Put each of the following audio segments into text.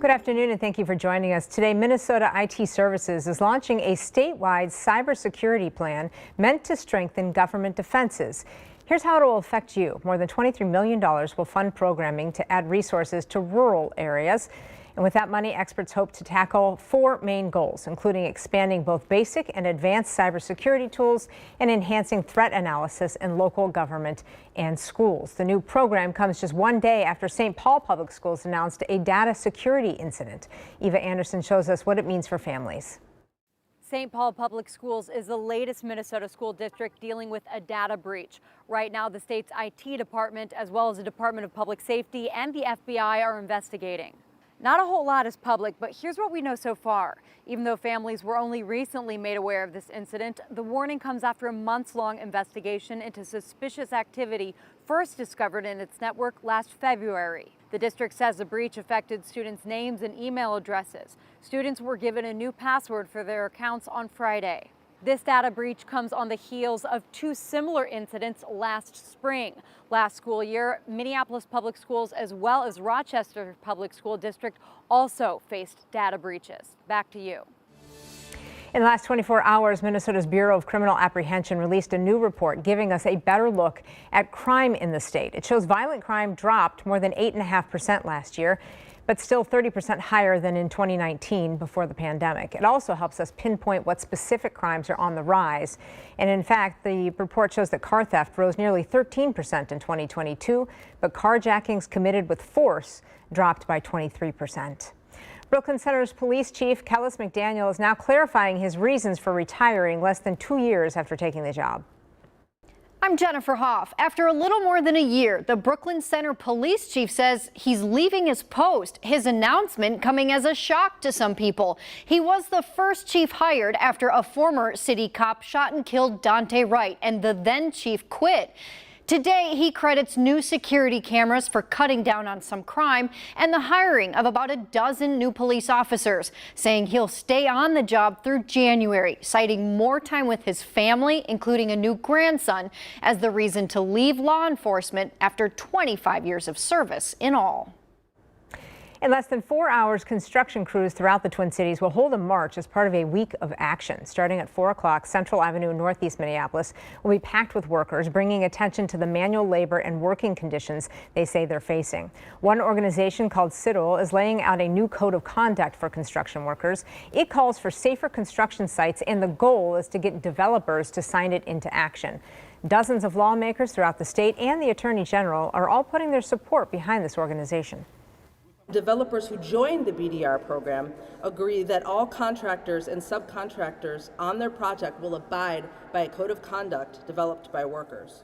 Good afternoon and thank you for joining us. Today, Minnesota IT Services is launching a statewide cybersecurity plan meant to strengthen government defenses. Here's how it will affect you. More than $23 million will fund programming to add resources to rural areas. And with that money, experts hope to tackle four main goals, including expanding both basic and advanced cybersecurity tools and enhancing threat analysis in local government and schools. The new program comes just one day after St. Paul Public Schools announced a data security incident. Eva Anderson shows us what it means for families. St. Paul Public Schools is the latest Minnesota school district dealing with a data breach. Right now, the state's IT department, as well as the Department of Public Safety and the FBI, are investigating. Not a whole lot is public, but here's what we know so far. Even though families were only recently made aware of this incident, the warning comes after a months-long investigation into suspicious activity first discovered in its network last February. The district says the breach affected students' names and email addresses. Students were given a new password for their accounts on Friday. This data breach comes on the heels of two similar incidents last spring. Last school year, Minneapolis Public Schools as well as Rochester Public School District also faced data breaches. Back to you. In the last 24 hours, Minnesota's Bureau of Criminal Apprehension released a new report giving us a better look at crime in the state. It shows violent crime dropped more than 8.5% last year, but still 30% higher than in 2019 before the pandemic. It also helps us pinpoint what specific crimes are on the rise. And in fact, the report shows that car theft rose nearly 13% in 2022, but carjackings committed with force dropped by 23%. Brooklyn Center's police chief, Kellis McDaniel, is now clarifying his reasons for retiring less than 2 years after taking the job. I'm Jennifer Hoff. After a little more than a year, the Brooklyn Center police chief says he's leaving his post. His announcement coming as a shock to some people. He was the first chief hired after a former city cop shot and killed Daunte Wright, and the then chief quit. Today, he credits new security cameras for cutting down on some crime and the hiring of about a dozen new police officers, saying he'll stay on the job through January, citing more time with his family, including a new grandson, as the reason to leave law enforcement after 25 years of service in all. In less than 4 hours, construction crews throughout the Twin Cities will hold a march as part of a week of action. Starting at 4 o'clock, Central Avenue in Northeast Minneapolis will be packed with workers, bringing attention to the manual labor and working conditions they say they're facing. One organization called CIDL is laying out a new code of conduct for construction workers. It calls for safer construction sites, and the goal is to get developers to sign it into action. Dozens of lawmakers throughout the state and the Attorney General are all putting their support behind this organization. Developers who joined the BDR program agree that all contractors and subcontractors on their project will abide by a code of conduct developed by workers.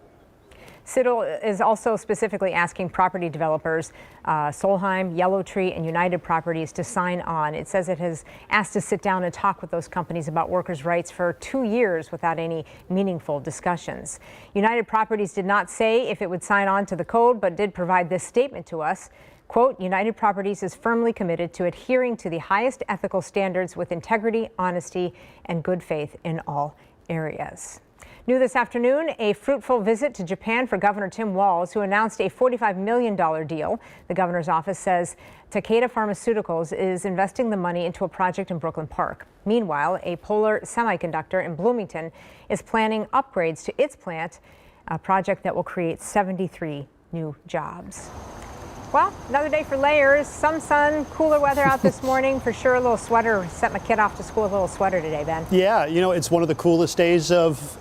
CIDL is also specifically asking property developers, Solheim, Yellow Tree, and United Properties to sign on. It says it has asked to sit down and talk with those companies about workers' rights for 2 years without any meaningful discussions. United Properties did not say if it would sign on to the code, but did provide this statement to us. Quote, United Properties is firmly committed to adhering to the highest ethical standards with integrity, honesty, and good faith in all areas. New this afternoon, a fruitful visit to Japan for Governor Tim Walz, who announced a $45 million deal. The governor's office says Takeda Pharmaceuticals is investing the money into a project in Brooklyn Park. Meanwhile, a Polar Semiconductor in Bloomington is planning upgrades to its plant, a project that will create 73 new jobs. Well, another day for layers. Some sun, cooler weather out this morning. For sure, a little sweater. Sent my kid off to school with a little sweater today, Ben. Yeah, you know, it's one of the coolest days of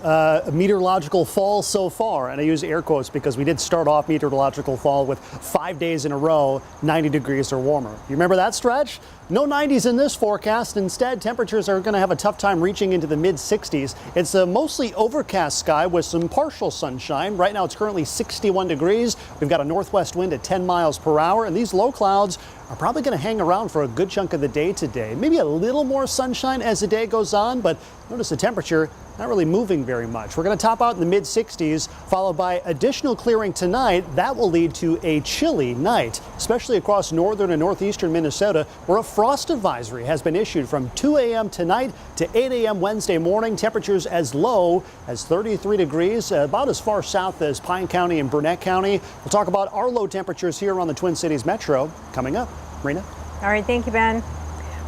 meteorological fall so far. And I use air quotes because we did start off meteorological fall with 5 days in a row, 90 degrees or warmer. You remember that stretch? No 90s in this forecast. Instead, temperatures are going to have a tough time reaching into the mid-60s. It's a mostly overcast sky with some partial sunshine. Right now, it's currently 61 degrees. We've got a northwest wind at 10 miles per hour, and these low clouds are probably going to hang around for a good chunk of the day today. Maybe a little more sunshine as the day goes on, but notice the temperature not really moving very much. We're going to top out in the mid-60s, followed by additional clearing tonight. That will lead to a chilly night, especially across northern and northeastern Minnesota, where a frost advisory has been issued from 2 a.m. tonight to 8 a.m. Wednesday morning. Temperatures as low as 33 degrees, about as far south as Pine County and Burnett County. We'll talk about our low temperatures here on the Twin Cities Metro coming up. Marina? All right, thank you, Ben.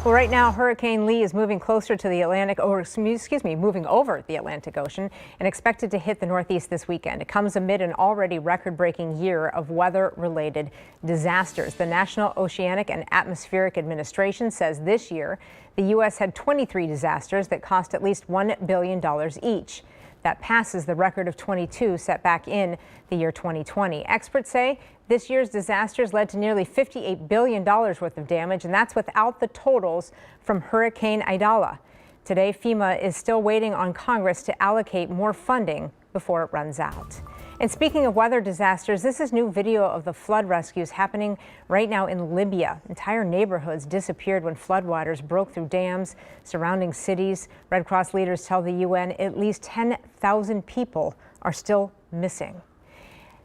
Well, right now, Hurricane Lee is moving closer to the Atlantic, moving over the Atlantic Ocean and expected to hit the Northeast this weekend. It comes amid an already record-breaking year of weather-related disasters. The National Oceanic and Atmospheric Administration says this year the U.S. had 23 disasters that cost at least $1 billion each. That passes the record of 22 set back in the year 2020. Experts say this year's disasters led to nearly $58 billion worth of damage, and that's without the totals from Hurricane Idala. Today, FEMA is still waiting on Congress to allocate more funding before it runs out. And speaking of weather disasters, this is new video of the flood rescues happening right now in Libya. Entire neighborhoods disappeared when floodwaters broke through dams surrounding cities. Red Cross leaders tell the UN at least 10,000 people are still missing.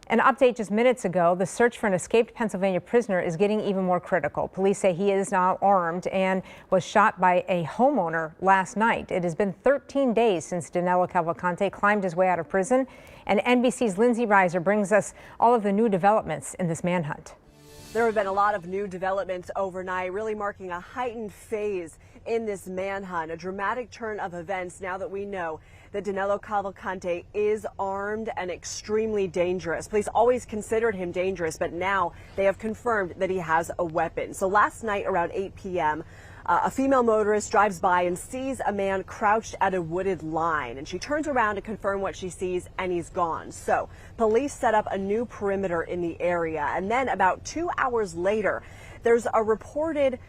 An update just minutes ago, the search for an escaped Pennsylvania prisoner is getting even more critical. Police say he is now armed and was shot by a homeowner last night. It has been 13 days since Danilo Cavalcante climbed his way out of prison, and NBC's Lindsay Reiser brings us all of the new developments in this manhunt. There have been a lot of new developments overnight, really marking a heightened phase in this manhunt, a dramatic turn of events now that we know that Danilo Cavalcante is armed and extremely dangerous. Police always considered him dangerous, but now they have confirmed that he has a weapon. So last night around 8 p.m., a female motorist drives by and sees a man crouched at a wooded line, and she turns around to confirm what she sees, and he's gone. So police set up a new perimeter in the area, and then about 2 hours later, there's a reported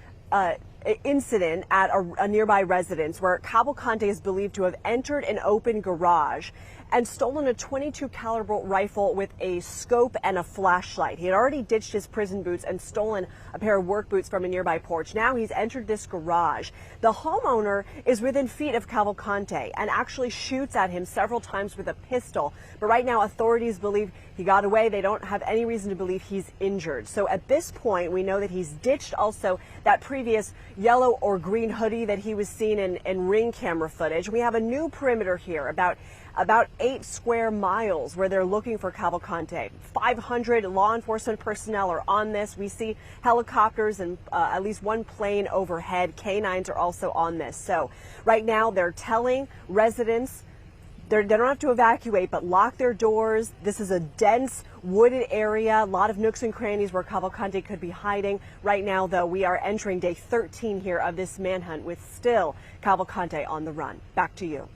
incident at a nearby residence where Cavalcante is believed to have entered an open garage and stolen a .22 caliber rifle with a scope and a flashlight. He had already ditched his prison boots and stolen a pair of work boots from a nearby porch. Now he's entered this garage. The homeowner is within feet of Cavalcante and actually shoots at him several times with a pistol. But right now, authorities believe he got away. They don't have any reason to believe he's injured. So at this point, we know that he's ditched also that previous yellow or green hoodie that he was seen in Ring camera footage. We have a new perimeter here, about 8 square miles, where they're looking for Cavalcante. 500 law enforcement personnel are on this. We see helicopters and at least one plane overhead. Canines are also on this. So right now they're telling residents they don't have to evacuate, but lock their doors. This is a dense wooded area, a lot of nooks and crannies where Cavalcante could be hiding. Right now, though, we are entering day 13 here of this manhunt with still Cavalcante on the run. Back to you.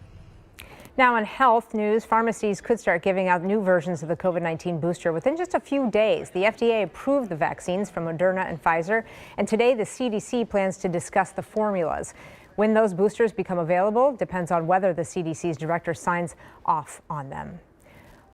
Now in health news, pharmacies could start giving out new versions of the COVID-19 booster within just a few days. The FDA approved the vaccines from Moderna and Pfizer, and today the CDC plans to discuss the formulas. When those boosters become available depends on whether the CDC's director signs off on them.